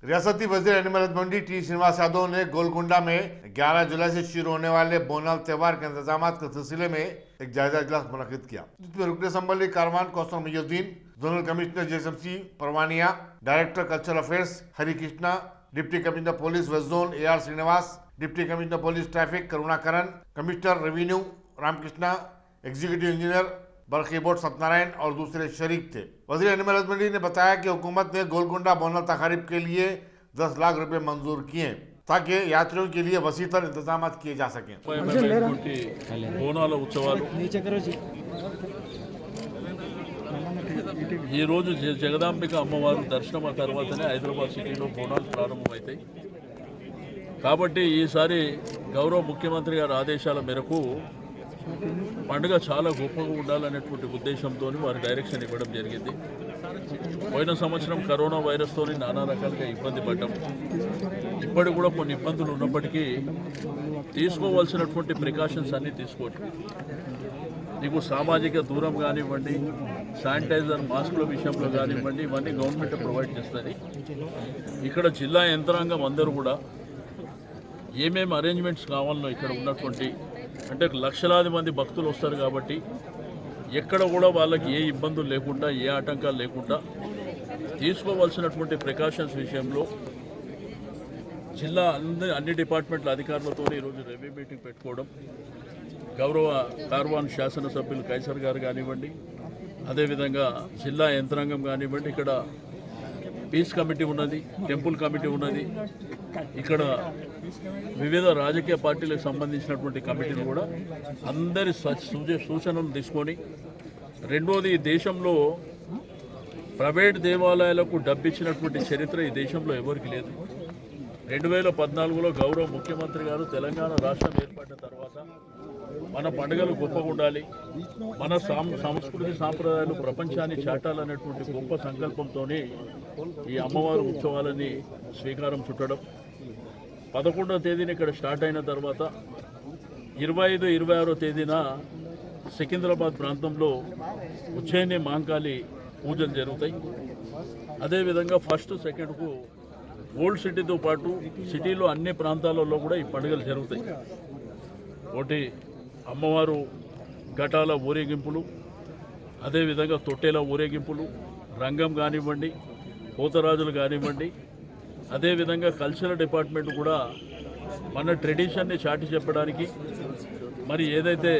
रियासती वजीर एनिमल मंडी टी श्रीनिवास यादव ने गोलकुंडा में 11 जुलाई से शुरू होने वाले बोनाल त्योहार के इंतजाम के सिलसिले में एक जायजा इजलास मुनक्किद किया, जिसमें रुकने संबंधी कारवान Kaushal Mayuddin, zonal commissioner JSMC Parvania, director cultural affairs Hari Krishna, deputy commissioner police west zone AR Srinivas, deputy commissioner police traffic Karunakaran, commissioner revenue Ramakrishna, executive engineer बरखी बोर्ड सत्यनारायण और दूसरे शरीक थे। वजीर एनिमल हस्बेंड्री ने बताया कि हुकूमत ने गोलकुंडा बोनल तकारीब के लिए 10 लाख रुपए मंजूर किए ताकि यात्रियों के लिए वसीतर इंतजाम किए जा सकें। బోనాల ఉత్సవాలు ఈ రోజు జగదాంబిక అమ్మవారు దర్శనం తర్వాతనే హైదరాబాద్ సిటీలో బోనాలు ప్రారంభమవుతాయి కాబట్టి ఈసారి గౌరవ ముఖ్యమంత్రి గారి ఆదేశాల మేరకు పండుగ చాలా గొప్పగా ఉండాలనేటువంటి ఉద్దేశంతో వారి డైరెక్షన్ ఇవ్వడం జరిగింది। పోయిన సంవత్సరం కరోనా వైరస్తో నానా రకాలుగా ఇబ్బంది పడ్డాం। ఇప్పటికి కూడా కొన్ని ఇబ్బందులు ఉన్నప్పటికీ తీసుకోవాల్సినటువంటి ప్రికాషన్స్ అన్నీ తీసుకోండి। మీకు సామాజిక దూరం కానివ్వండి, శానిటైజర్ మాస్కుల విషయంలో కానివ్వండి, ఇవన్నీ గవర్నమెంట్ ప్రొవైడ్ చేస్తుంది। ఇక్కడ జిల్లా యంత్రాంగం అందరూ కూడా ఏమేమి అరేంజ్మెంట్స్ కావాలో ఇక్కడ ఉన్నటువంటి అంటే లక్షలాది మంది భక్తులు వస్తారు కాబట్టి ఎక్కడ కూడా వాళ్ళకి ఏ ఇబ్బందులు లేకుండా ఏ ఆటంకాలు లేకుండా తీసుకోవాల్సినటువంటి ప్రికాషన్స్ విషయంలో జిల్లా అన్ని డిపార్ట్మెంట్ల అధికారులతో ఈరోజు రివ్యూ మీటింగ్ పెట్టుకోవడం, గౌరవ కార్వాన్ శాసనసభ్యులు కైసర్ గారు కానివ్వండి, అదేవిధంగా జిల్లా యంత్రాంగం కానివ్వండి, ఇక్కడ పీస్ కమిటీ ఉన్నది, టెంపుల్ కమిటీ ఉన్నది, ఇక్కడ వివిధ రాజకీయ పార్టీలకు సంబంధించినటువంటి కమిటీలు కూడా అందరి సూచనలు తీసుకొని, రెండోది దేశంలో ప్రైవేట్ దేవాలయాలకు డబ్బిచ్చినటువంటి చరిత్ర ఈ దేశంలో ఎవరికి లేదు। 2014లో గౌరవ ముఖ్యమంత్రి గారు తెలంగాణ రాష్ట్రం ఏర్పడిన తర్వాత మన పండుగలు గొప్పగా ఉండాలి, మన సంస్కృతి సాంప్రదాయాలు ప్రపంచాన్ని చాటాలనేటువంటి గొప్ప సంకల్పంతో ఈ అమ్మవారి ఉత్సవాలని శ్రీకారం చుట్టడం, 11వ తేదీన ఇక్కడ స్టార్ట్ అయిన తర్వాత 25, 26వ తేదీన సికింద్రాబాద్ ప్రాంతంలో ఉజ్జయిని మహంకాళి పూజలు జరుగుతాయి। అదేవిధంగా 1, 2కు ఓల్డ్ సిటీతో పాటు సిటీలో అన్ని ప్రాంతాలలో కూడా ఈ పండుగలు జరుగుతాయి। ఒకటి అమ్మవారు ఘటాల ఊరేగింపులు, అదేవిధంగా తొట్టేల ఊరేగింపులు, రంగం కానివ్వండి, పోతరాజులు కానివ్వండి, అదేవిధంగా కల్చరల్ డిపార్ట్మెంట్ కూడా మన ట్రెడిషన్ని చాటి చెప్పడానికి మరి ఏదైతే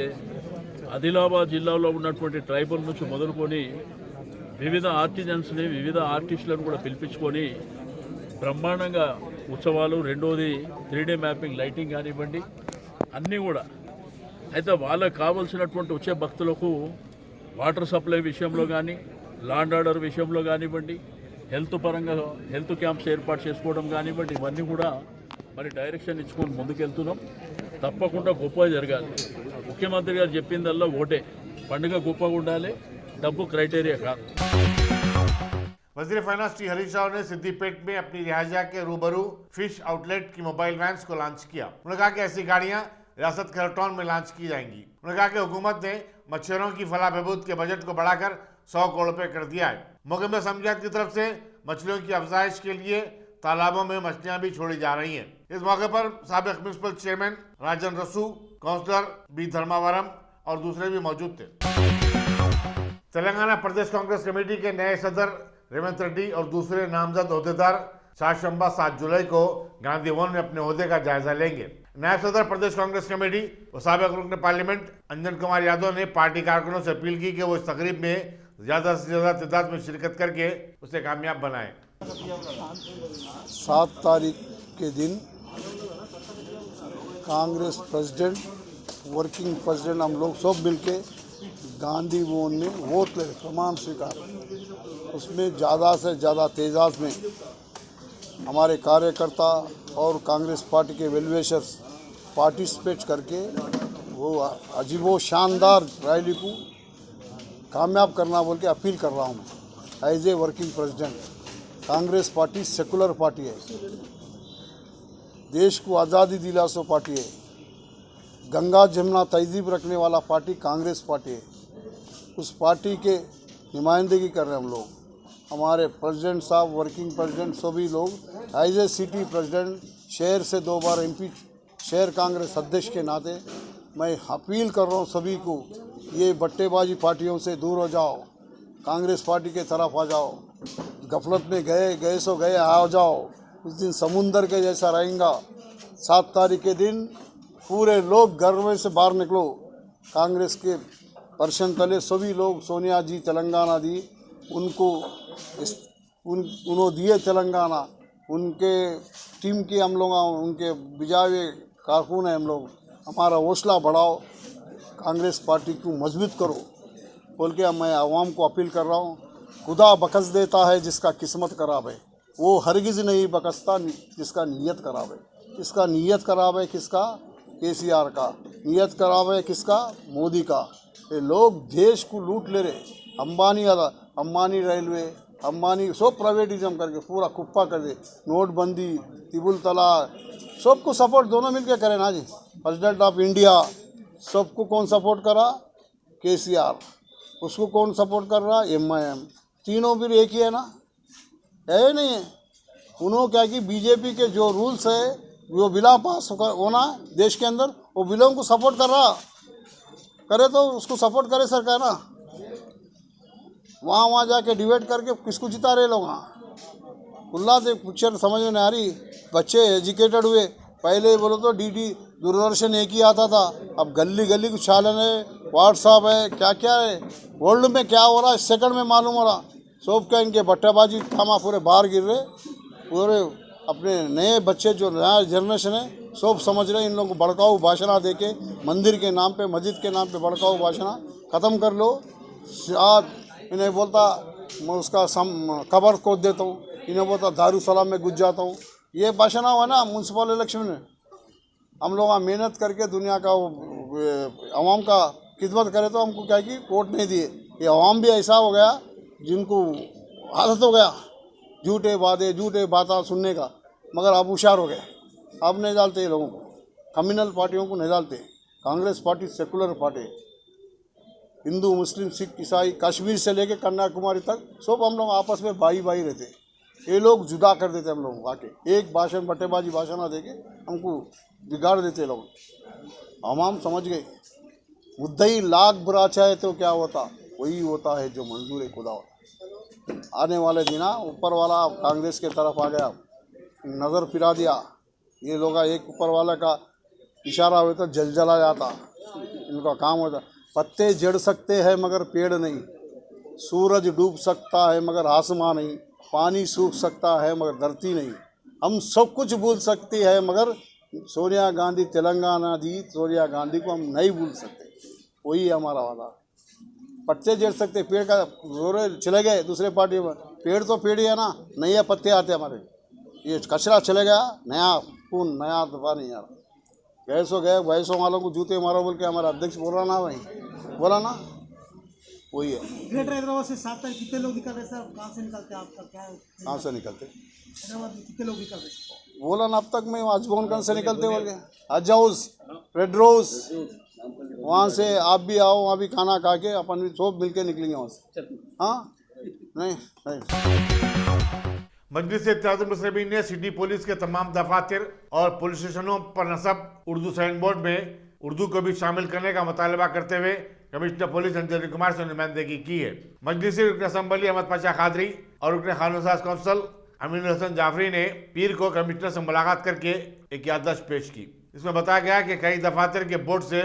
ఆదిలాబాద్ జిల్లాలో ఉన్నటువంటి ట్రైబల్ నుంచి మొదలుకొని వివిధ ఆర్టిజన్స్ని, వివిధ ఆర్టిస్టులను కూడా పిలిపించుకొని బ్రహ్మాండంగా ఉత్సవాలు, రెండోది 3D మ్యాపింగ్ లైటింగ్ కానివ్వండి అన్నీ కూడా। అయితే వాళ్ళకు కావాల్సినటువంటి వచ్చే భక్తులకు వాటర్ సప్లై విషయంలో కానీ, లాండ్ ఆర్డర్ విషయంలో కానివ్వండి, హెల్త్ పరంగా హెల్త్ క్యాంప్స్ ఏర్పాటు చేసుకోవడం కానివ్వండి, ఇవన్నీ కూడా మరి డైరెక్షన్ ఇచ్చుకొని ముందుకెళ్తున్నాం। తప్పకుండా గొప్పగా జరగాలి। ముఖ్యమంత్రి గారు చెప్పిందల్లా ఒకటే, పండుగ గొప్పగా ఉండాలి, డబ్బు క్రైటీరియా కాదు। वजीर फाइनेंस टी हरीश राव ने सिद्दीपेट में अपनी रिहाजा के रूबरू फिश आउटलेट की मोबाइल वैन्स को लॉन्च किया। उन्होंने कहा कि ऐसी गाड़ियां रियासत के हर टाउन में लॉन्च की जाएंगी। उन्होंने कहा कि हुकूमत ने मच्छरों की फलाह बहबूद के बजट को बढ़ाकर 100 करोड़ रुपए कर दिया है। मौके में समझात की तरफ से मछलियों की अफजाइश के लिए तालाबों में मछलियां भी छोड़ी जा रही हैं। इस मौके पर साबिक म्यूनिसिपल चेयरमैन राजन रसू, काउंसलर बी धर्मावरम और दूसरे भी मौजूद थे। तेलंगाना प्रदेश कांग्रेस कमेटी के नए सदर रेवंत रेड्डी और दूसरे नामजद अहदेदार शाशंबा 7 जुलाई को गांधी भवन में अपने ओहदे का जायजा लेंगे। नायब सदर प्रदेश कांग्रेस कमेटी और साबिक रुकन पार्लियामेंट अंजन कुमार यादव ने पार्टी कारकुनों से अपील की कि वो इस तकरीब में ज्यादा से ज्यादा तादाद में शिरकत करके उसे कामयाब बनाए। 7 तारीख के दिन कांग्रेस प्रेसिडेंट, वर्किंग प्रेसिडेंट हम लोग सब मिलके गांधी भवन में वोट ले प्रमाण स्वीकार, उसमें ज़्यादा से ज़्यादा तेजाब में हमारे कार्यकर्ता और कांग्रेस पार्टी के वेलविशर्स पार्टिसिपेट करके वो अजीबो शानदार रैली को कामयाब करना बोल के अपील कर रहा हूँ। As a working president, Congress party secular party है, देश को आज़ादी दिलासो पार्टी है, गंगा जमुना तहजीब रखने वाला पार्टी कांग्रेस पार्टी है। उस पार्टी के नुमाइंदगी कर रहे हैं हम लोग। हमारे प्रेसिडेंट साहब, वर्किंग प्रेसिडेंट सभी लोग, एज ए सिटी प्रेसिडेंट, शहर से 2 बार MP, शहर कांग्रेस अध्यक्ष के नाते मैं अपील कर रहा हूँ सभी को, ये बट्टेबाजी पार्टियों से दूर हो जाओ, कांग्रेस पार्टी के तरफ आ जाओ। गफलत में गए सो गए, आ जाओ। उस दिन समुंदर के जैसा रहेगा। 7 तारीख के दिन पूरे लोग घर में से बाहर निकलो। कांग्रेस के परशन तले सभी लोग, सोनिया जी तेलंगाना दी, उनको उन्होंने दिए तेलंगाना, उनके टीम की हम लोग, उनके बिजावे कारकुन हैं हम लोग। हमारा हौसला बढ़ाओ, कांग्रेस पार्टी को मजबूत करो बोल के मैं आवाम को अपील कर रहा हूँ। खुदा बकस देता है जिसका किस्मत खराब है, वो हरगिज़ नहीं बकसता जिसका नीयत खराब है। इसका नीयत खराब है किसका? KCR का। नीयत खराब है किसका? मोदी का। ये लोग देश को लूट ले रहे। अंबानी रेलवे, अंबानी सब प्राइवेटिज्म करके पूरा कुप्पा कर दे। नोटबंदी, तिबुल तलाक, सबको सपोर्ट दोनों मिलके करें ना जी। प्रेसिडेंट ऑफ इंडिया, सबको कौन सपोर्ट करा? KCR। उसको कौन सपोर्ट कर रहा? MIM। तीनों फिर एक ही है ना? है नहीं है? उन्होंने क्या कि BJP के जो रूल्स है वो बिला पास होना देश के अंदर, वो बिलों को सपोर्ट कर रहा करे तो उसको सपोर्ट करे सरकार ना। वहाँ जाके डिबेट करके किसको जिता रहे लोग? खुला दे पिक्चर समझ में नहीं आ रही। बच्चे एजुकेटेड हुए। पहले बोलो तो DD दूरदर्शन एक ही आता था, अब गली गली को चालन है, व्हाट्सअप है, क्या क्या है। वर्ल्ड में क्या हो रहा है सेकंड में मालूम हो रहा। सब क्या इनके बट्टेबाजी थामा पूरे बाहर गिर रहे। पूरे अपने नए बच्चे जो नया जनरेशन है सब समझ रहे। इन लोगों को भड़काऊ भाषण दे के मंदिर के नाम पे, मस्जिद के नाम पे भड़काऊ भाषण ख़त्म कर लो। आज इन्हें बोलता मैं उसका कबर खोद देता हूँ, इन्हें बोलता दारूसलाम में घुस जाता हूँ। ये भाषण हुआ ना म्यूनसिपल इलेक्शन में। हम लोग मेहनत करके दुनिया का आवाम का खिदमत करे तो हमको क्या कि वोट नहीं दिए। ये आवाम भी ऐसा हो गया जिनको आदत हो गया झूठे वादे, झूठे बातें सुनने का। मगर अब होशियार हो गए, अब नहीं डालते ये लोगों को, कम्युनल पार्टियों को नहीं डालते। कांग्रेस पार्टी सेकुलर पार्टी, हिंदू, मुस्लिम, सिख, ईसाई, कश्मीर से लेके कन्याकुमारी तक सब हम लोग आपस में भाई भाई रहते। ये लोग जुदा कर देते हम लोगों को आके। एक भाषण बट्टेबाजी भाषण दे के हमको बिगाड़ देते लोग। आवाम समझ गए, मुद्दई लाख बुरा चाहे तो क्या होता, वही होता है जो मंजूर है खुदा। आने वाले दिन ऊपर वाला कांग्रेस के तरफ आ गया, नज़र फिरा दिया। ये लोग एक ऊपर वाला का इशारा हुआ तो जलजला जाता। इनका काम होता। पत्ते जड़ सकते हैं मगर पेड़ नहीं, सूरज डूब सकता है मगर आसमां नहीं, पानी सूख सकता है मगर धरती नहीं। हम सब कुछ भूल सकती है मगर सोनिया गांधी तेलंगाना दी, सोनिया गांधी को हम नहीं भूल सकते। वही है हमारा वादा। पत्ते जड़ सकते, पेड़ का जोर चले गए दूसरे पार्टी में। पेड़ तो पेड़ ही है ना, नए पत्ते आते हमारे। ये कचरा चले गया, नया खून, नया दफा नहीं आ रहा। गए सो गए, भैंसों वालों को जूते मारो बोल के हमारा अध्यक्ष बोल रहा ना भाई, बोला ना, वही है। ग्रेटर हैदराबाद से 7 तारीख कितने लोग निकल रहे सर? कहाँ से निकलते हैं आपका क्या है? कहाँ से निकलते? हैदराबाद में कितने लोग निकल रहे हैं? बोला ना अब तक मैं अजगोनगंज से निकलते बोल के, हज रेड रोज, वहाँ से आप भी आओ, वहाँ भी खाना खा के अपन भी सब मिल के निकलेंगे वहाँ से। हाँ नहीं मजलिस इत्तेहादुल मुस्लिमीन ने सिटी पुलिस के तमाम दफातर और पुलिस स्टेशनों पर नस्ब उर्दू साइन बोर्ड में उर्दू को भी शामिल करने का मुतालबा करते हुए कमिश्नर पुलिस अंजलि कुमार से नुमाइंदगी की है। मजलिस रुकन असम्बली अहमद पाशा खादरी और रुकन कानून कौंसल अमीनुल हसन जाफरी ने पीर को कमिश्नर से मुलाकात करके एक याददाश्त पेश की। इसमें बताया गया कि कई दफातर के बोर्ड से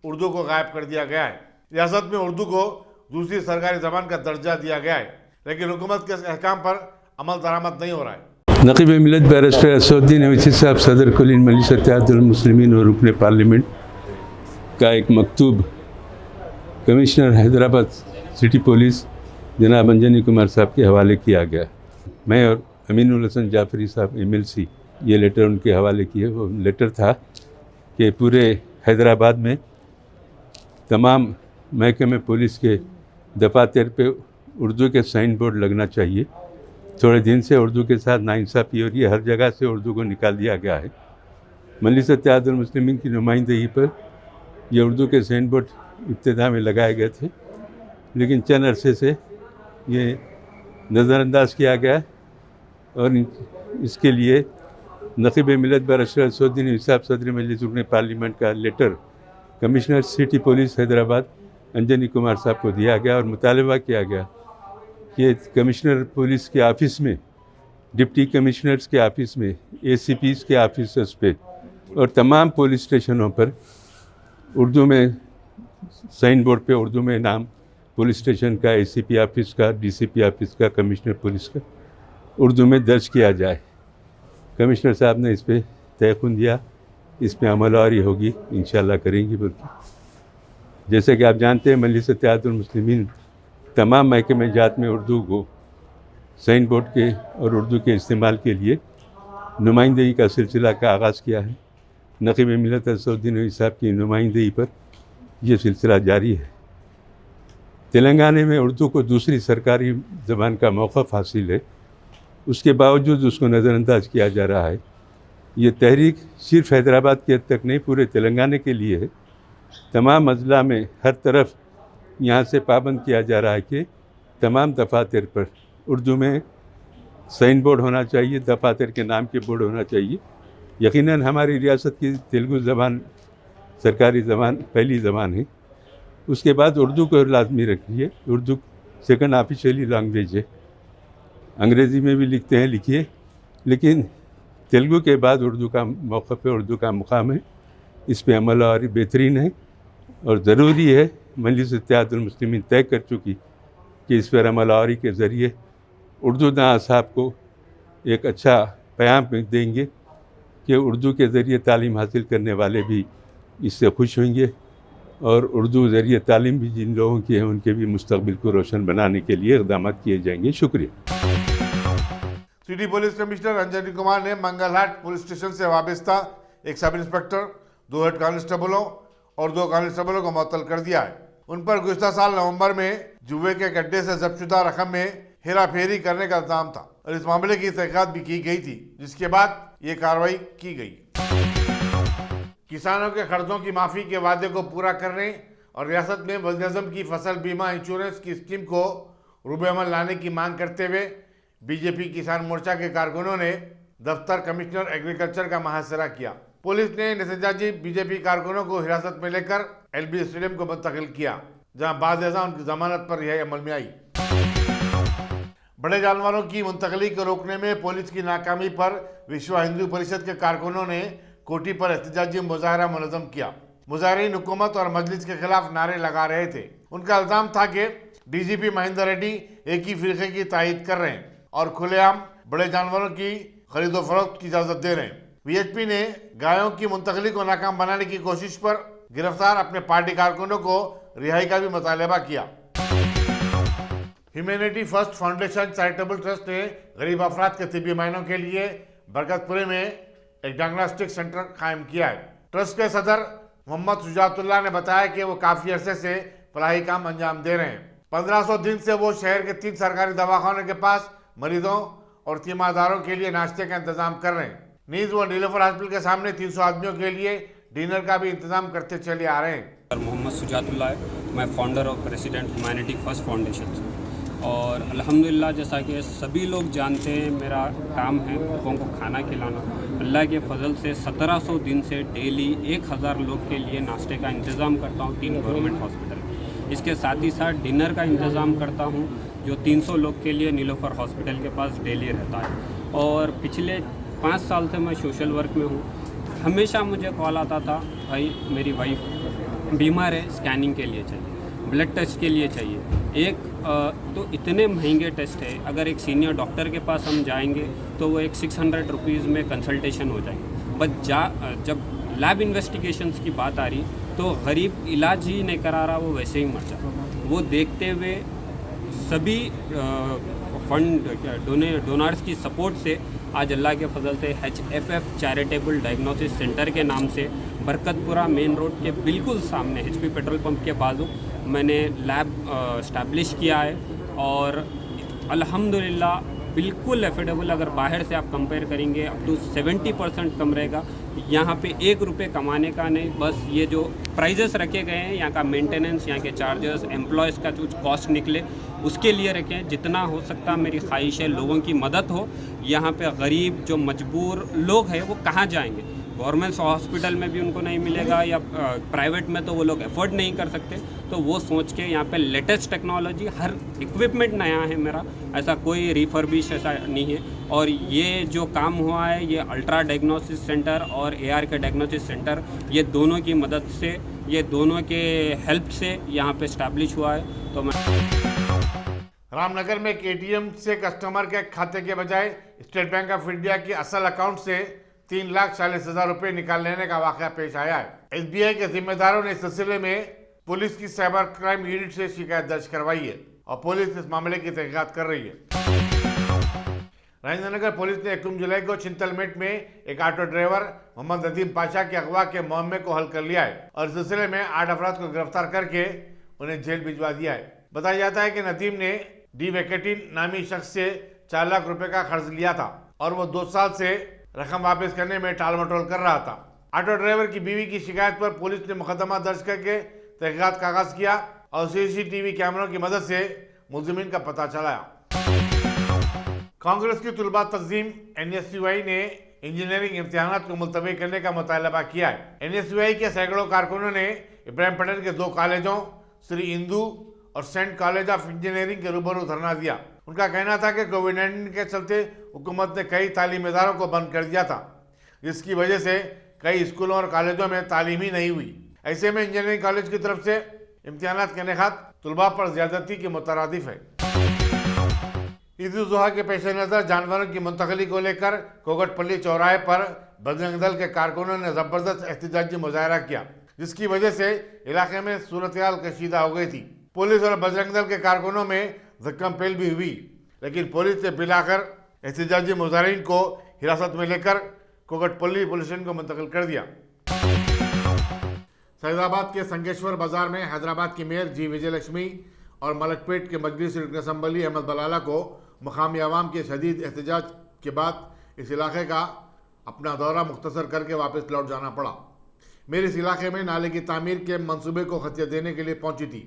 उर्दू को गायब कर दिया गया है। रियासत में उर्दू को दूसरी सरकारी जबान का दर्जा दिया गया है, लेकिन हुकूमत के अहकाम पर अमल दरामद नहीं हो रहा है। नकीब मिलत बैरिस्टर असदुद्दीन अवैसी साहब सदर कुल मजलिस इत्तेहादुल मुस्लिमीन और रुकन पार्लियामेंट का एक मकतूब कमिश्नर हैदराबाद सिटी पुलिस जनाब अंजनी कुमार साहब के हवाले किया गया। मैं और अमीनुल हसन जाफरी साहब MLC ये लेटर उनके हवाले किए। वो लेटर था कि पूरे हैदराबाद में तमाम महकमे पुलिस के दफातर पे उर्दू के साइन बोर्ड लगना चाहिए। थोड़े दिन से उर्दू के साथ नाइंसाफ़ी हो रही है, हर जगह से उर्दू को निकाल दिया गया है। मजलिस इत्तेहादुल मुस्लिमीन की नुमाइंदगी पर ये उर्दू के साइन बोर्ड इब्तिदा में लगाए गए थे, लेकिन चंद अरसे से ये नज़रअंदाज किया गया और इसके लिए नक़ीब मिलत बैरिस्टर असदुद्दीन साहब सदर मजलिस रुकन पार्लियामेंट का letter commissioner city police Hyderabad Anjani Kumar साहब को दिया गया और मुतालबा किया गया कि कमिश्नर पुलिस के ऑफिस में, डिप्टी कमिश्नर्स के ऑफिस में, ACPs के ऑफिसर्स पे और तमाम पुलिस स्टेशनों पर उर्दू में साइन बोर्ड पे उर्दू में नाम पुलिस स्टेशन का, ACP ऑफिस का, DCP ऑफिस का, कमिश्नर पुलिस का उर्दू में दर्ज किया जाए। कमिश्नर साहब ने इस पर तयक़ुन दिया, इस पर अमलवारी होगी, इंशाल्लाह करेंगी। बल्कि जैसे कि आप जानते हैं मजलिस इत्तेहादुल मुस्लिमीन तमाम महकमे जात में उर्दू को साइन बोर्ड के और उर्दू के इस्तेमाल के लिए नुमाइंदगी का सिलसिला का आगाज़ किया है। नक़ीब मिलत असदुद्दीन साहब की नुमाइंदगी पर यह सिलसिला जारी है। तेलंगाना में उर्दू को दूसरी सरकारी ज़बान का मौक़िफ़ हासिल है, उसके बावजूद उसको नज़रअंदाज किया जा रहा है। ये तहरीक सिर्फ हैदराबाद के हद तक नहीं, पूरे तेलंगाना के लिए है। तमाम अजला में हर तरफ यहाँ से पाबंद किया जा रहा है कि तमाम दफातर पर उर्दू में साइन बोर्ड होना चाहिए, दफातर के नाम के बोर्ड होना चाहिए। यकीनन हमारी रियासत की तेलुगु ज़बान सरकारी ज़बान पहली ज़बान है, उसके बाद उर्दू को लाजमी रखिए। उर्दू सेकंड ऑफिशियली लैंग्वेज है, अंग्रेज़ी में भी लिखते हैं लिखिए, लेकिन तेलुगु के बाद उर्दू का मौक़िफ़ है, उर्दू का मुकाम है। इस पर अमलवारी बेहतरीन है और ज़रूरी है। मजलिस इत्तेहादुल मुस्लिमीन तय कर चुकी कि इस पर अमलवारी के ज़रिए उर्दू दां साहब को एक अच्छा पैगाम देंगे कि उर्दू के ज़रिए तालीम हासिल करने वाले भी इससे खुश होंगे और उर्दू ज़रिए तालीम भी जिन लोगों की है उनके भी मुस्तक़बिल को रोशन बनाने के लिए इक़दाम किए जाएंगे। शुक्रिया। City police commissioner Anjani Kumar ने मंगलहाट पुलिस स्टेशन से वाबस्ता एक सब इंस्पेक्टर, 2 हेड कांस्टेबलों और 2 कांस्टेबलों को मुअत्तल कर दिया है। उन पर गुज़िश्ता साल नवंबर में जुए के गड्ढे से जब्तशुदा रकम में हेरा फेरी करने का इल्ज़ाम था और इस मामले की तहक़ीक़ात भी की गई थी, जिसके बाद ये कार्रवाई की गई। किसानों के कर्जों की माफ़ी के वादे को पूरा करने और रियासत में वज़्न-ए-आज़म की फसल बीमा इंश्योरेंस की स्कीम को रूबे अमल लाने की मांग करते हुए बीजेपी किसान मोर्चा के कारकुनों ने दफ्तर कमिश्नर एग्रीकल्चर का मुहासरा किया। पुलिस ने नतीजाजी बीजेपी कारकुनों को हिरासत में लेकर LB स्टेडियम को मुंतकिल किया, जहां बाद उनकी जमानत पर रिहाई अमल में आई। बड़े जानवरों की मुंतकली को रोकने में पुलिस की नाकामी पर विश्व हिंदू परिषद के कारकुनों ने कोठी पर एहतजाजी मुजाहरा मुनज़्ज़म किया। मुजाहिरीन हुकूमत और मजलिस के खिलाफ नारे लगा रहे थे। उनका इल्ज़ाम था कि DGP महेंद्र रेड्डी एक ही फिरके की तायद कर रहे हैं और खुलेआम बड़े जानवरों की खरीदो फरोख्त की इजाज़त दे रहे हैं। VHP ने गायों की मुंतकली को नाकाम बनाने की कोशिश पर गिरफ्तार अपने पार्टी कारकुनों को रिहाई का भी मुतालबा किया। Humanity first foundation charitable trust ने गरीब अफराद के तिब्बी मायनों के लिए बरकतपुरे में एक डायग्नोस्टिक सेंटर कायम किया है। ट्रस्ट के सदर मोहम्मद सुजातुल्लाह ने बताया कि वो काफ़ी अरसे से फलाही काम अंजाम दे रहे हैं। 1500 दिन से वो शहर के 3 सरकारी दवाखानों के पास मरीजों और तीमारदारों के लिए नाश्ते का इंतजाम कर रहे हैं। नीज वो नीलोफर हॉस्पिटल के सामने 300 आदमियों के लिए डिनर का भी इंतजाम करते चले आ रहे हैं। मोहम्मद सुजातुल्लाह है, मैं फाउंडर और प्रेसिडेंट ह्यूमैनिटी फर्स्ट फाउंडेशन और अल्हम्दुलिल्लाह जैसा कि सभी लोग जानते हैं मेरा काम है लोगों को खाना खिलाना। अल्लाह के फजल से 1700 दिन से डेली 1000 लोग के लिए नाश्ते का इंतज़ाम करता हूँ 3 गवर्नमेंट हॉस्पिटल। इसके साथ ही साथ डिनर का इंतज़ाम करता हूँ जो 300 लोग के लिए नीलोफर हॉस्पिटल के पास डेली रहता है। और पिछले 5 साल से मैं सोशल वर्क में हूँ। हमेशा मुझे कॉल आता था, भाई मेरी वाइफ बीमार है, स्कैनिंग के लिए चाहिए, ब्लड टेस्ट के लिए चाहिए। तो इतने महंगे टेस्ट है, अगर एक सीनियर डॉक्टर के पास हम जाएंगे तो वो एक 600 रुपीज़ में कंसल्टेशन हो जाएंगे। बट जब लैब इन्वेस्टिगेशंस की बात आ रही तो गरीब इलाज ही नहीं करा रहा, वो वैसे ही मर जाता। वो देखते हुए सभी फंड डोनर्स की सपोर्ट से आज अल्लाह के फजल से HFF चैरिटेबल डायग्नोसिस सेंटर के नाम से बरकतपुरा मेन रोड के बिल्कुल सामने HP पेट्रोल पंप के बाजू मैंने लैब इस्टेब्लिश किया है। और अल्हम्दुलिल्लाह बिल्कुल एफोर्डेबल। अगर बाहर से आप कंपेयर करेंगे अप टू 70% कम रहेगा। यहाँ पे 1 रुपये कमाने का नहीं, बस ये जो प्राइजेस रखे गए हैं, यहाँ का मेंटेनेंस, यहाँ के चार्जेस, एम्प्लॉयज़ का कुछ कॉस्ट निकले उसके लिए रखे हैं। जितना हो सकता मेरी ख्वाहिश है लोगों की मदद हो। यहाँ पे गरीब जो मजबूर लोग हैं वो कहाँ जाएंगे? गवर्नमेंट हॉस्पिटल में भी उनको नहीं मिलेगा या प्राइवेट में तो वो लोग अफोर्ड नहीं कर सकते। तो वो सोच के यहाँ पे लेटेस्ट टेक्नोलॉजी, हर इक्विपमेंट नया है मेरा, ऐसा कोई रिफर्बिश ऐसा नहीं है। और ये जो काम हुआ है ये अल्ट्रा डायग्नोसिस सेंटर और AR के डायग्नोसिस सेंटर, ये दोनों की मदद से, ये दोनों के हेल्प से यहाँ पे इस्टेब्लिश हुआ है। तो मैं रामनगर में एक ATM से कस्टमर के खाते के बजाय स्टेट बैंक ऑफ इंडिया की असल अकाउंट से 3,40,000 रुपए निकाल लेने का वाकया पेश आया है। SBI के जिम्मेदारों ने इस सिलसिले में पुलिस की साइबर क्राइम यूनिट से शिकायत दर्ज करवाई है और पुलिस इस मामले की तहकीकात कर रही है। राजेंद्रनगर पुलिस ने 1 जुलाई को चिंतलमेट में एक ऑटो ड्राइवर मोहम्मद नदीम पाशा के अगवा के मुकदमे को हल कर लिया है और इस सिलसिले में 8 अफराद को गिरफ्तार करके उन्हें जेल भिजवा दिया है। बताया जाता है कि नदीम ने डी वेकेटिन नामी शख्स से 4 लाख रुपए का कर्ज लिया था और वो 2 साल से रकम वापस करने में टाल मटोल कर रहा था। ऑटो ड्राइवर की बीवी की शिकायत पर पुलिस ने मुकदमा दर्ज करके तहकीकात का आगाज किया और CCTV कैमरों की मदद से मुलजिमीन का पता चलाया। कांग्रेस की तुलबा तंजीम NSUI ने इंजीनियरिंग इम्तिहानात को मुलतवी करने का मुतालबा किया है। NSUI के सैकड़ों कारकुनों ने इब्राहिम पटेल के 2 कॉलेजों श्री इंदू और सेंट कॉलेज ऑफ इंजीनियरिंग के रूबरू धरना दिया। उनका कहना था कि कोविड-19 के चलते हुकूमत ने कई तालीमी इदारों को बंद कर दिया था, जिसकी वजह से कई स्कूलों और कॉलेजों में तालीम ही नहीं हुई। ऐसे में इंजीनियरिंग कॉलेज की तरफ से इम्तिहानात के नेकात तलबा पर ज्यादती के मुतरादिफ है। ईद उल जुहा के पेश नज़र जानवरों की मुंतकली को लेकर कोगटपल्ली चौराहे पर बजरंग दल के कारकुनों ने जबरदस्त एहतजाजी मुजाहरा किया, जिसकी वजह से इलाके में सूरत-ए-हाल कशीदा हो गई थी। पुलिस और बजरंग दल के कारकुनों में धक्कम-पेल भी हुई, लेकिन पुलिस ने पिलाकर एहतजाजी मुजाहिरीन को हिरासत में लेकर कोगटपल्ली पुलिस स्टेशन को मुंतकिल कर दिया। सैदाबाद के संकेश्वर बाजार में हैदराबाद की मेयर जी विजयलक्ष्मी और मलकपेट के मजलिस रुकन असम्बली अहमद बलाला को मकामी अवाम के शदीद एहतजाज के बाद इस इलाके का अपना दौरा मुख्तसर करके वापस लौट जाना पड़ा। मेयर इस इलाके में नाले की तामीर के मंसूबे को खतिया देने के लिए पहुंची थी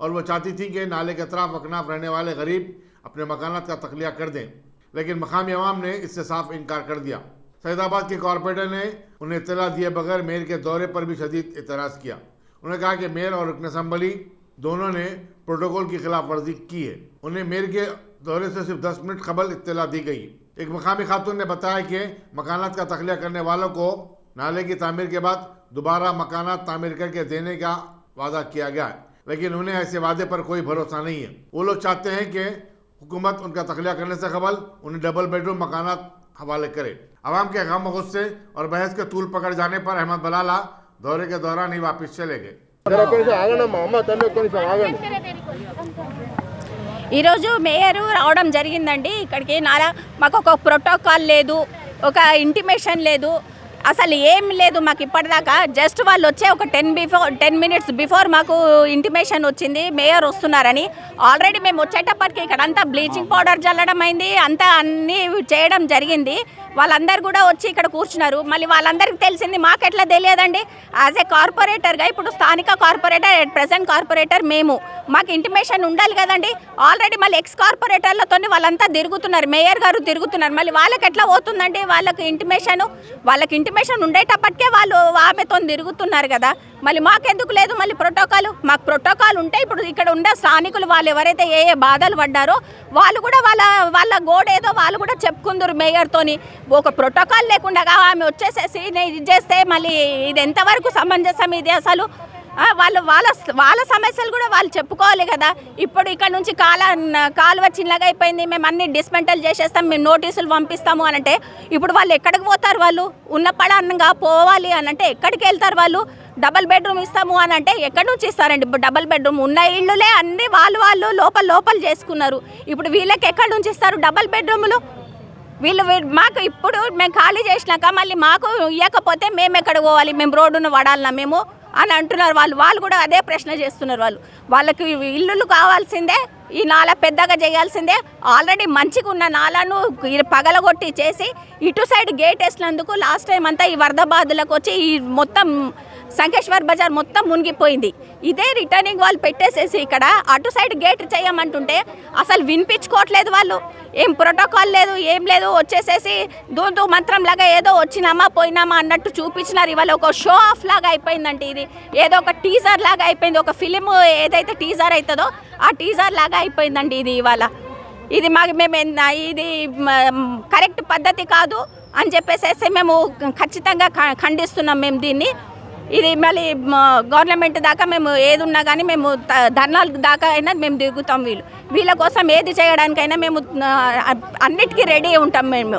और वो चाहती थी कि नाले के अतराफ अकनाफ रहने वाले गरीब अपने मकानात का तखलिया कर दें, लेकिन मकामी अवाम ने इससे साफ इनकार कर दिया। सैदाबाद के कॉरपोरेटर ने उन्हें इत्तला दिए बगैर मेयर के दौरे पर भी शदीद एतराज़ किया। उन्होंने कहा कि मेयर और रुकन असम्बली दोनों ने प्रोटोकॉल की खिलाफ वर्जी की है। उन्हें मेयर के दौरे से सिर्फ 10 मिनट कबल इत्तला दी गई। एक मकामी खातून ने बताया कि मकानात का तखलिया करने वालों को नाले की तामीर के बाद दोबारा मकानात तामीर करके देने का वादा किया गया है, लेकिन उन्हें ऐसे वादे पर कोई भरोसा नहीं है। वो लोग चाहते हैं कि हुकूमत उनका तखलिया करने से कबल उन्हें डबल बेडरूम मकानात हवाले करे। अवाम के गम गुस्से और बहस के तूल पकड़ जाने पर अहमद बलाला दौरे के दौरान ही वापस चले गए। ఈరోజు మేయర్ రావడం జరిగిందండి ఇక్కడికి. మాకు ఒక ప్రోటోకాల్ లేదు, ఒక ఇంటిమేషన్ లేదు, అసలు ఏం లేదు మాకు ఇప్పటిదాకా. జస్ట్ వాళ్ళు వచ్చే ఒక 10 మినిట్స్ బిఫోర్ మాకు ఇంటిమేషన్ వచ్చింది మేయర్ వస్తున్నారని. ఆల్రెడీ మేము వచ్చేటప్పటికి ఇక్కడ అంతా బ్లీచింగ్ పౌడర్ చల్లడం అయింది, అంతా అన్నీ చేయడం జరిగింది. వాళ్ళందరూ కూడా వచ్చి ఇక్కడ కూర్చున్నారు. మళ్ళీ వాళ్ళందరికీ తెలిసింది, మాకెట్లా తెలియదండి. యాజ్ ఏ కార్పొరేటర్గా ఇప్పుడు స్థానిక కార్పొరేటర్, ప్రెసెంట్ కార్పొరేటర్ మేము, మాకు ఇంటిమేషన్ ఉండాలి కదండి. ఆల్రెడీ మళ్ళీ ఎక్స్ కార్పొరేటర్లతో వాళ్ళంతా తిరుగుతున్నారు, మేయర్ గారు తిరుగుతున్నారు. మళ్ళీ వాళ్ళకి ఎట్లా పోతుందండి వాళ్ళకి ఇంటిమేషన్ ఉండేటప్పటికే వాళ్ళు ఆమెతో తిరుగుతున్నారు కదా. మళ్ళీ మాకెందుకు లేదు మళ్ళీ ప్రోటోకాల్? మాకు ప్రోటోకాల్ ఉంటే ఇప్పుడు ఇక్కడ ఉండే స్థానికులు వాళ్ళు ఎవరైతే ఏ బాధలు పడ్డారో వాళ్ళు కూడా వాళ్ళ గోడేదో వాళ్ళు కూడా చెప్పుకుందరు మేయర్తోని. ఒక ప్రోటోకాల్ లేకుండా ఆమె వచ్చేసేసి ఇది చేస్తే మళ్ళీ ఇది ఎంతవరకు సమంజసం? ఇది అసలు వాళ్ళ సమస్యలు కూడా వాళ్ళు చెప్పుకోవాలి కదా. ఇప్పుడు ఇక్కడ నుంచి కాలువ చిన్నగా అయిపోయింది, మేము అన్ని డిస్మెంటల్ చేసేస్తాం, మేము నోటీసులు పంపిస్తాము అనంటే ఇప్పుడు వాళ్ళు ఎక్కడికి పోతారు? వాళ్ళు ఉన్న పడంగా పోవాలి అనంటే ఎక్కడికి వెళ్తారు? వాళ్ళు డబల్ బెడ్రూమ్ ఇస్తాము అని అంటే ఎక్కడి నుంచి ఇస్తారండి? ఇప్పుడు డబల్ బెడ్రూమ్ ఉన్న ఇళ్ళులే అన్ని వాళ్ళు లోపల చేసుకున్నారు. ఇప్పుడు వీళ్ళకి ఎక్కడి నుంచి ఇస్తారు డబల్ బెడ్రూములు? వీళ్ళు మాకు ఇప్పుడు మేము ఖాళీ చేసినాక మళ్ళీ మాకు ఇవ్వకపోతే మేము ఎక్కడికి పోవాలి? మేము రోడ్డును పడాలన్నా మేము అని అంటున్నారు వాళ్ళు కూడా అదే ప్రశ్న చేస్తున్నారు. వాళ్ళకి ఇల్లులు కావాల్సిందే, ఈ నాల పెద్దగా చేయాల్సిందే. ఆల్రెడీ మంచిగా ఉన్న నాలను పగలగొట్టి చేసి ఇటు సైడ్ గేట్ వేసినందుకు లాస్ట్ టైం అంతా ఈ వరద బాధలకు వచ్చి ఈ మొత్తం సంకేశ్వర్ బజార్ మొత్తం మునిగిపోయింది. ఇదే రిటర్నింగ్ వాళ్ళు పెట్టేసేసి ఇక్కడ అటు సైడ్ గేట్ చేయమంటుంటే అసలు వినిపించుకోవట్లేదు. వాళ్ళు ఏం ప్రోటోకాల్ లేదు, ఏం లేదు, వచ్చేసేసి దూంతూ మంత్రం లాగా ఏదో వచ్చినామా పోయినామా అన్నట్టు చూపించినారు. ఇవాళ ఒక షో ఆఫ్ లాగా అయిపోయిందంటే ఇది ఏదో ఒక టీజర్ లాగా అయిపోయింది. ఒక ఫిలిం ఏదైతే టీజర్ అవుతుందో ఆ టీజర్ లాగా అయిపోయిందండి ఇది ఇవాళ. ఇది మేము ఇది కరెక్ట్ పద్ధతి కాదు అని చెప్పేసి మేము ఖచ్చితంగా ఖండిస్తున్నాం మేము దీన్ని. ఇది మళ్ళీ గవర్నమెంట్ దాకా మేము ఏది ఉన్నా కానీ మేము ధర్నాల దాకా అయినా మేము దిగుతాం. వీళ్ళ కోసం ఏది చేయడానికైనా మేము అన్నిటికీ రెడీ ఉంటాం. మేము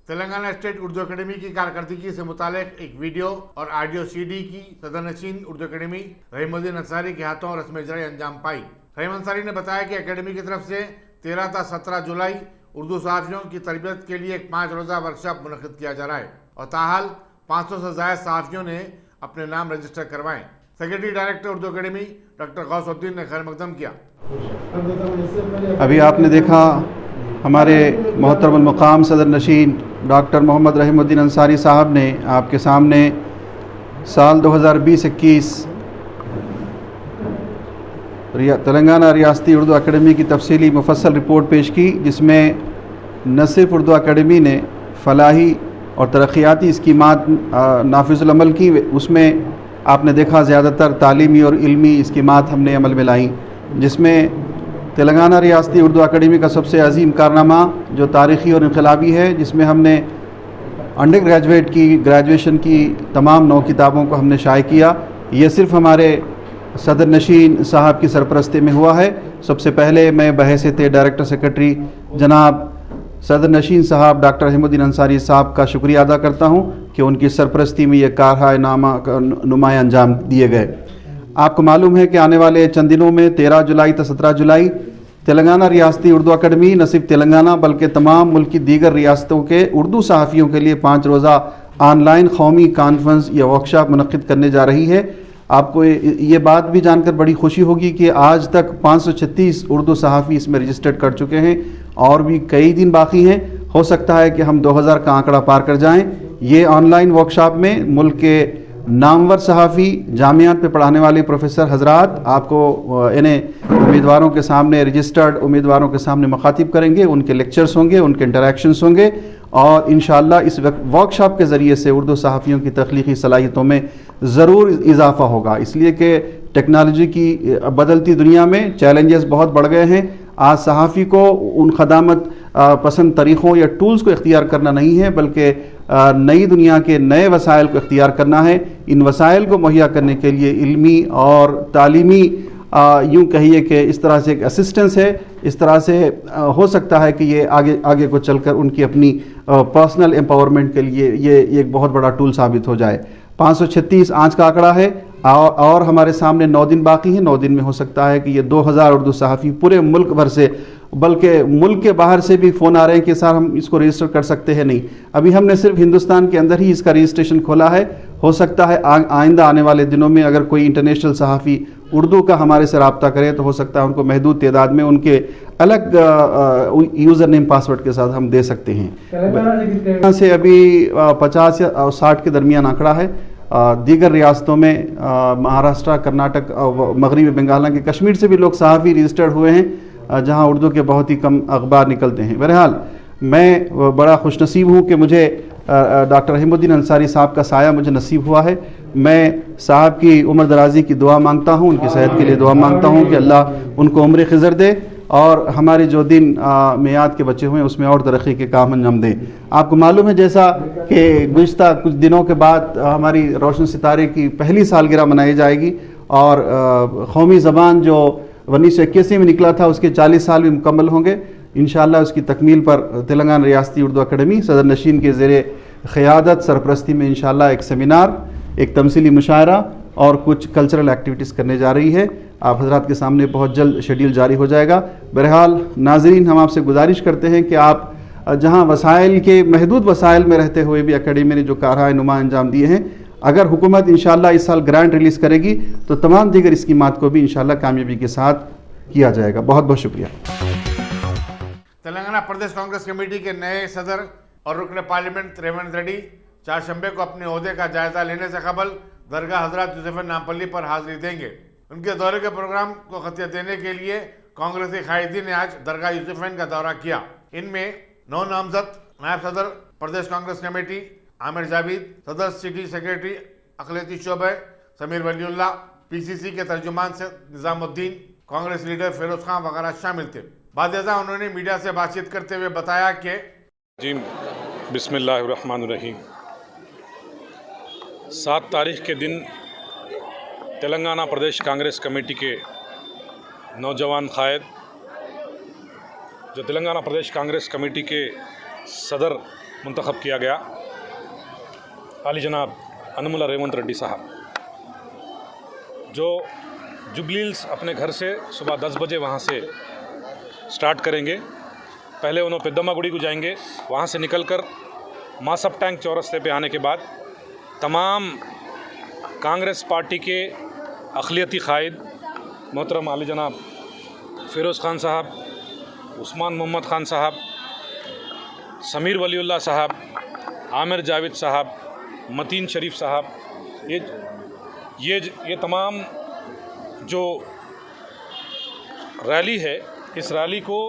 तेलंगाना स्टेट उर्दू अकेडमी की कारकर्दगी से मुतालिक एक वीडियो और ऑडियो सीडी की सदर नशीन उर्दू अकेडमी रहीमुद्दीन अंसारी के हाथों रस्म इजराई अंजाम पाई। रहीम अंसारी ने बताया कि अकेडमी की तरफ से 13 था 17 जुलाई उर्दू सहाफ़ियों की तरबियत के लिए एक 5 रोज़ा वर्कशॉप मुनक़िद किया जा रहा है और ताहाल 500 से ज़ायद सहाफ़ियों ने अपने नाम रजिस्टर करवाएं। Secretary director Urdu academy doctor Gausuddin ने खैर मकदम किया। अभी आपने देखा हमारे मोहतरम मुकाम सदर नशीन डॉक्टर मोहम्मद रहीमुद्दीन अंसारी साहब ने आपके सामने साल 2020-21 तेलंगाना रियासती उर्दू अकेडमी की तफसीली मुफस्सल रिपोर्ट पेश की, जिसमें न सिर्फ उर्दू अकेडमी ने फलाही और तरक्याती स्कीमात नाफिजुल अमल की, उसमें आपने देखा ज़्यादातर तालीमी और इल्मी स्कीमात हमने अमल में लाई, जिसमें तेलंगाना रियासती उर्दू अकेडमी का सबसे अजीम कारनामा जो तारीख़ी और इनकलाबी है, जिसमें हमने अंडर ग्रेजुएट की ग्रेजुएशन की तमाम 9 किताबों को हमने शाये किया। ये सिर्फ़ हमारे सदर नशीन साहब की सरपरस्ती में हुआ है। सबसे पहले मैं बहैसियत डायरेक्टर सेक्रेटरी जनाब सदर नशीन साहब डॉक्टर रहीमुद्दीन अंसारी साहब का शुक्रिया अदा करता हूँ कि उनकी सरपरस्ती में ये कारनामा नुमाया अंजाम दिए गए। आपको मालूम है कि आने वाले चंद दिनों में 13 जुलाई से 17 जुलाई तेलंगाना रियासती उर्दू अकेडमी न सिर्फ तेलंगाना बल्कि तमाम मुल्क की दीगर रियासतों के उर्दू सहाफ़ियों के लिए 5 रोज़ा ऑनलाइन कौमी कॉन्फ्रेंस या वर्कशॉप मुनक़िद करने जा रही है। आपको ये बात भी जानकर बड़ी खुशी होगी कि आज तक 536 उर्दू सहाफ़ी इसमें रजिस्टर्ड कर चुके हैं और भी कई दिन बाकी हैं। हो सकता है कि हम 2000 का आंकड़ा पार कर जाएं। ये ऑनलाइन वर्कशॉप में मुल्क के नामवर सहाफ़ी, जामियात पे पढ़ाने वाले प्रोफेसर हजरात आपको इन्हें उम्मीदवारों के सामने रजिस्टर्ड उम्मीदवारों के सामने मुखातिब करेंगे, उनके लेक्चर्स होंगे, उनके इंटरेक्शंस होंगे और इंशाअल्लाह इस वर्कशॉप के ज़रिए से उर्दू सहाफ़ियों की तख्लीक़ी सलाहियतों में ज़रूर इजाफ़ा होगा। इसलिए कि टेक्नोलॉजी की बदलती दुनिया में चैलेंजेस बहुत बढ़ गए हैं। आज सहाफ़ी को उन ख़दामत पसंद तरीक़ों या टूल्स को इख्तियार करना नहीं है, बल्कि नई दुनिया के नए वसाइल को इख्तियार करना है। इन वसाइल को मुहैया करने के लिए इल्मी और तालीमी यूँ कहिए कि इस तरह से एक असिस्टेंस है, इस तरह से हो सकता है कि ये आगे को चलकर उनकी अपनी पर्सनल एम्पावरमेंट के लिए ये एक बहुत बड़ा टूल साबित हो जाए। 536 आज का आंकड़ा है और हमारे सामने 9 दिन बाकी हैं। 9 दिन में हो सकता है कि ये 2000 उर्दू सहाफ़ी पूरे मुल्क भर से, बल्कि मुल्क के बाहर से भी फ़ोन आ रहे हैं कि सर हम इसको रजिस्टर कर सकते हैं। नहीं, अभी हमने सिर्फ हिंदुस्तान के अंदर ही इसका रजिस्ट्रेशन खोला है। हो सकता है आइंदा आने वाले दिनों में अगर कोई इंटरनेशनल सहाफ़ी उर्दू का हमारे से रब्ता करे तो हो सकता है उनको महदूद तादाद में उनके अलग यूज़र नेम पासवर्ड के साथ हम दे सकते हैं। यहाँ से अभी 50 या 60 के दरमियान आंकड़ा है। दीगर रियासतों में महाराष्ट्र, कर्नाटक, मगरबी बंगाल के कश्मीर से भी लोग सहाफ़ी रजिस्टर्ड हुए हैं, जहाँ उर्दू के बहुत ही कम अखबार निकलते हैं। बहरहाल मैं बड़ा खुशनसीब हूँ कि मुझे डॉक्टर रहीमुद्दीन अंसारी साहब का साया मुझे नसीब हुआ है। मैं साहब की उम्र दराज़ी की दुआ मांगता हूँ, उनकी सेहत के लिए दुआ मांगता हूँ कि अल्लाह उनको उम्र खिज़र दे और हमारे जो दिन मियाद के बचे हुए हैं उसमें और तरक्की के काम अंजाम दें। आपको मालूम है जैसा कि गुज़िश्ता कुछ दिनों के बाद हमारी रोशन सितारे की पहली सालगिरह मनाई जाएगी और कौमी ज़बान जो 1981 में निकला था उसके 40 साल भी मुकम्मल होंगे। इंशाअल्लाह उसकी तकमील पर तेलंगाना रियासती उर्दू अकेडमी सदर नशीन के ज़ेरे क़यादत सरपरस्ती में इंशाअल्लाह एक सेमिनार, एक तमसीली मुशायरा और कुछ कल्चरल एक्टिविटीज़ करने जा रही है। आप हजरात के सामने बहुत जल्द शेड्यूल जारी हो जाएगा। बहरहाल नाज़रीन, हम आपसे गुजारिश करते हैं कि आप जहां वसाइल के महदूद वसाइल में रहते हुए भी अकेडमी ने जो कारनामे अंजाम दिए हैं, अगर हुकूमत इंशाअल्लाह इस साल ग्रांट रिलीज़ करेगी तो तमाम दीगर स्कीमात को भी इंशाअल्लाह कामयाबी के साथ किया जाएगा। बहुत बहुत शुक्रिया। तेलंगाना प्रदेश कांग्रेस कमेटी के नए सदर और रुकन पार्लियामेंट रेवंत रेड्डी चारशंबे को अपने ओहदे का जायजा लेने से कबल दरगाह हजरत यूसुफ नामपल्ली पर हाजिरी देंगे। उनके दौरे के प्रोग्राम को खतियत देने के लिए कांग्रेसी कायदीन ने आज दरगाह यूसुफैन का दौरा किया। इनमें 9 नामजद नायब सदर प्रदेश कांग्रेस कमेटी आमिर जावेद, सदर सिटी सेक्रेटरी अकलियती शोबे समीर वलीउल्लाह, पीसीसी के तर्जुमान से निजामुद्दीन, कांग्रेस लीडर फिरोज खान वगैरह शामिल थे। बादशाह उन्होंने मीडिया से बातचीत करते हुए बताया कि जी बिस्मिल्लाहिर्रहमानिर्रहीम 7 तारीख के दिन तेलंगाना प्रदेश कांग्रेस कमेटी के नौजवान कायद जो तेलंगाना प्रदेश कांग्रेस कमेटी के सदर मुंतखब किया गया आली जनाब अनुमुला रेवंत रेड्डी साहब, जो जुबलील्स अपने घर से सुबह 10 बजे वहाँ से स्टार्ट करेंगे। पहले उन्होंने पेद्दम्मागुड़ी को जाएंगे, वहाँ से निकलकर मासब टैंक चौरस्ते पे आने के बाद तमाम कांग्रेस पार्टी के अक़लियती कायद मोहतरम आली जनाब फिरोज़ खान साहब, उस्मान मोहम्मद खान साहब, समीर वलीउल्लाह साहब, आमिर जावेद साहब, मतीन शरीफ साहब, ये तमाम जो रैली है, इस रैली को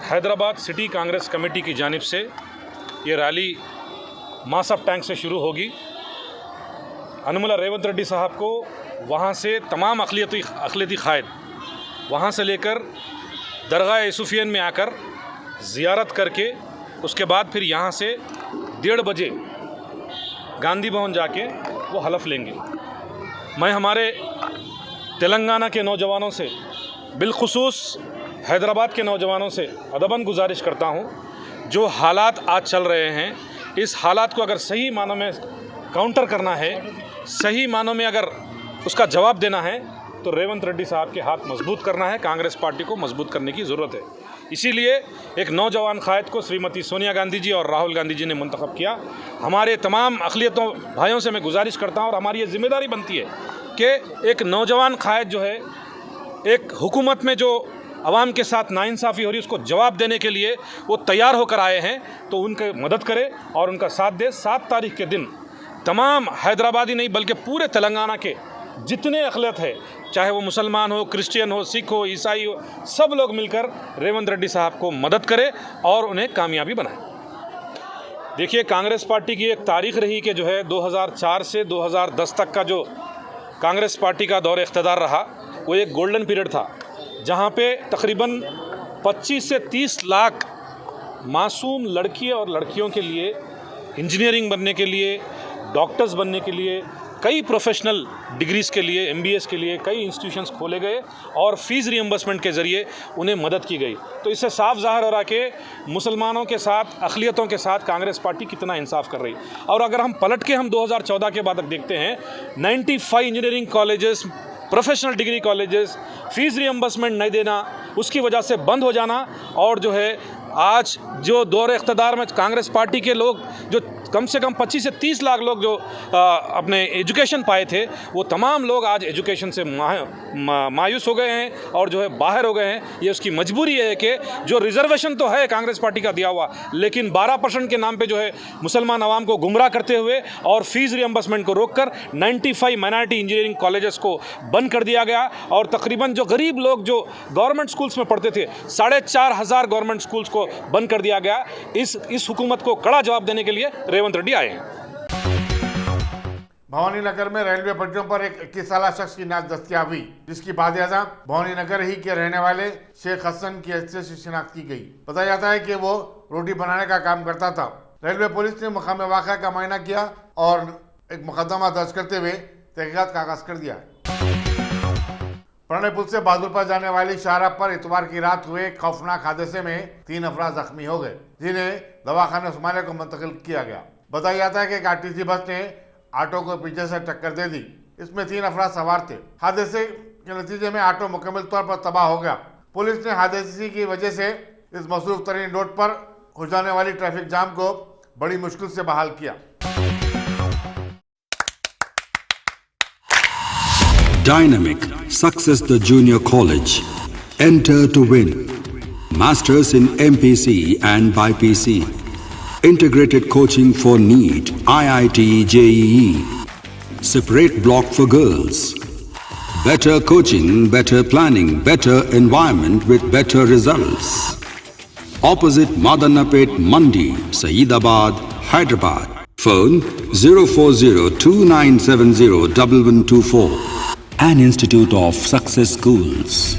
हैदराबाद सिटी कांग्रेस कमेटी की जानिब से ये रैली मासब टैंक से शुरू होगी। अनुमुला रेवंत रेड्डी साहब को वहाँ से तमाम अक़लियती कायद वहाँ से लेकर दरगाह यूसुफियन में आकर ज़ियारत करके उसके बाद फिर यहाँ से 1:30 बजे गांधी भवन जाके वो हलफ लेंगे। मैं हमारे तेलंगाना के नौजवानों से, बिलखुसूस हैदराबाद के नौजवानों से अदबन गुजारिश करता हूँ, जो हालात आज चल रहे हैं, इस हालात को अगर सही मानों में काउंटर करना है, सही मानों में अगर उसका जवाब देना है, तो रेवंत रेड्डी साहब के हाथ मजबूत करना है, कांग्रेस पार्टी को मजबूत करने की ज़रूरत है। इसीलिए एक नौजवान कायद को श्रीमती सोनिया गांधी जी और राहुल गांधी जी ने मुंतखब किया। हमारे तमाम अक़लियतों भाइयों से मैं गुजारिश करता हूँ और हमारी ये जिम्मेदारी बनती है कि एक नौजवान कायद जो है, एक हुकूमत में जो आवाम के साथ नाइंसाफ़ी हो रही है उसको जवाब देने के लिए वो तैयार होकर आए हैं, तो उनकी मदद करें और उनका साथ दे। 7 तारीख के दिन तमाम हैदराबादी नहीं बल्कि पूरे तेलंगाना के जितने अक़लियत है, चाहे वो मुसलमान हो, क्रिश्चियन हो, सिख हो, ईसाई हो, सब लोग मिलकर रेवंत रेड्डी साहब को मदद करें और उन्हें कामयाबी बनाएं। देखिए, कांग्रेस पार्टी की एक तारीख़ रही कि जो है 2004 से 2010 तक का जो कांग्रेस पार्टी का दौर इख्तियार रहा, वो एक गोल्डन पीरियड था जहाँ पे तकरीबन 25 से 30 लाख मासूम लड़की और लड़कियों के लिए इंजीनियरिंग बनने के लिए, डॉक्टर्स बनने के लिए, कई प्रोफेशनल डिग्रीज़ के लिए, MBAs के लिए कई इंस्टीट्यूशंस खोले गए और फ़ीस रिएम्बर्समेंट के ज़रिए उन्हें मदद की गई। तो इससे साफ ज़ाहिर हो रहा कि मुसलमानों के साथ, अक़लियतों के साथ कांग्रेस पार्टी कितना इंसाफ कर रही। और अगर हम पलट के हम 2014 के बाद देखते हैं, 95 engineering colleges, professional degree colleges, fees reimbursement नहीं देना, उसकी वजह से बंद हो जाना, और जो है आज जो दौर इक़्तिदार में कांग्रेस पार्टी के लोग जो कम से कम 25 से 30 लाख लोग जो अपने एजुकेशन पाए थे, वो तमाम लोग आज एजुकेशन से मायूस हो गए हैं और जो है बाहर हो गए हैं। ये उसकी मजबूरी है कि जो रिजर्वेशन तो है कांग्रेस पार्टी का दिया हुआ, लेकिन 12% के नाम पे जो है मुसलमान आवाम को गुमराह करते हुए और फ़ीस रिएम्बर्समेंट को रोककर 95 माइनॉरिटी इंजीनियरिंग कॉलेजेस को बंद कर दिया गया। और तकरीबन जो गरीब लोग जो गवर्नमेंट स्कूल्स में पढ़ते थे, 4,500 गवर्नमेंट स्कूल्स को बंद कर दिया गया। इस हुकूमत को कड़ा जवाब देने के लिए रेवंत रेड्डी आए हैं। भवानी नगर में रेलवे पटरियों पर एक 21 साल शख्स की नाश दस्तियाब हुई, जिसकी बादशाह भवानी नगर ही के रहने वाले शेख हसन की हैसियत से शिनाख्त की गई। बताया जाता है कि वो रोटी बनाने का काम करता था। रेलवे पुलिस ने मकाम वाक़या का मुआयना किया और एक मुकदमा दर्ज करते हुए तहक़ीक़ात का आगाज़ कर दिया। पुराने पुल से बहादुरपुर जाने वाली शाहराह पर इतवार की रात हुए खौफनाक हादसे में 3 अफराद जख्मी हो गए, जिन्हें दवाखाने उस्मानिया को मुंतकिल किया गया। बताया जाता है कि एक आरटीसी बस ने ऑटो को पीछे से टक्कर दे दी। इसमें 3 अफराद सवार थे। हादसे के नतीजे में ऑटो मुकम्मल तौर पर तबाह हो गया। पुलिस ने हादसे की वजह से इस मसरूफ तरीन रोड पर हो जाने वाली ट्रैफिक जाम को बड़ी मुश्किल से बहाल किया। Dynamic Success the Junior College. Enter to win. Masters in MPC and BPC. Integrated coaching for NEET, IIT, JEE. Separate block for girls. Better coaching, better planning, better environment with better results. Opposite Madannapet Mandi, Saeedabad, Hyderabad. Phone 04029701124. An Institute of Success Schools.